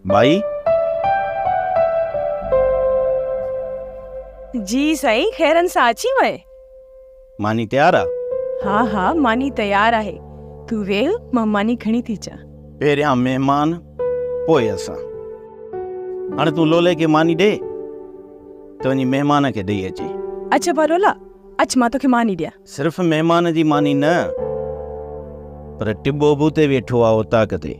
भाई जी साईं, खैरन सां अची वए। मानी तैयार आ? हा हा, मानी तैयार आहे। तू वेह, मां मानी खणी थी अचां। पहिरियां महिमान पोइ असां। हाणे तूं लोले खे मानी ॾे त वञी महिमान खे ॾेई अचे। अच्छा भरोला, अच मां तोखे मानी ॾियां। सिर्फ़ महिमान जी मानी न, पर टिबो बि उते वेठो आहे उताक ते।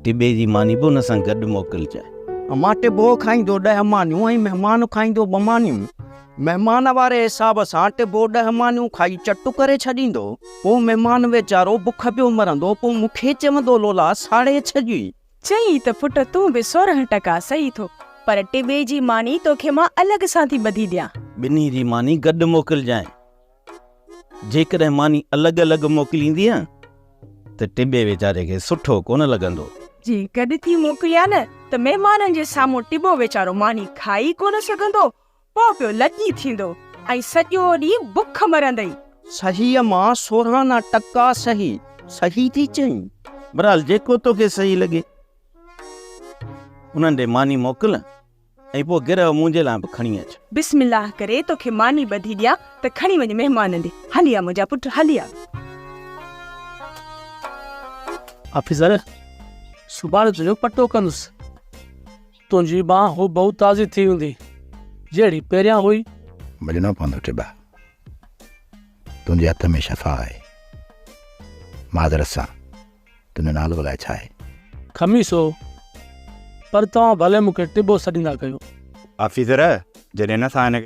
टिबे जी मानी बि हुन सां गॾु मोकिलिजांइ। मां टिबो खाईंदो 10 मानियूं ऐं महिमान खाईंदो 2 मानियूं। महिमान वारे हिसाब सां टिबो 10 मानियूं खाई चटु करे छॾींदो। पोइ महिमान वीचारो बुख पियो मरंदो। पोइ मूंखे चवंदो लोला साड़े छॾी। चई त पुट तूं बि 16% सही थो, पर टिबे जी मानी तोखे मां अलॻि सां थी ॿधी ॾियां। ॿिन्ही जी मानी गॾु मोकिलिजांइ। जेकॾहिं मानी अलॻि अलॻि मोकिलींदीअ त टिबे वीचारे खे सुठो कोन लॻंदो। जी गॾु थी मोकिलिया न त महिमाननि जे साम्हूं टिबो वीचारो मानी खाई कोन सघंदो। पोइ पियो लॼी थींदो ऐं सॼो ॾींहुं बुख मरंदई। सही मां 16% सही। सही थी चई। बहरहाल जेको तोखे सही लॻे उन्हनि ॾे मानी मोकिल ऐं पोइ गिरह मुंहिंजे लाइ बि खणी अच। बिस्मिल्लाह करे तोखे मानी ॿधी ॾियां त खणी वञ महिमाननि ॾे। हली आ मुंहिंजा पुट, हली आ। ऑफिसर, सुभाणे तुंहिंजो पटो कंदुसि। तुंहिंजी बांह हो बहुत ताज़ी थी हूंदी जहिड़ी पहिरियां हुई। भॼणो पवंदो टिबा, तुंहिंजे हथ में शफ़ा आहे। माज़रत सां, तुंहिंजो नालो अलाए छा आहे? खमीसो, पर तव्हां भले मूंखे टिबो सॾींदा कयो। ऑफिसर, जॾहिं असां हिन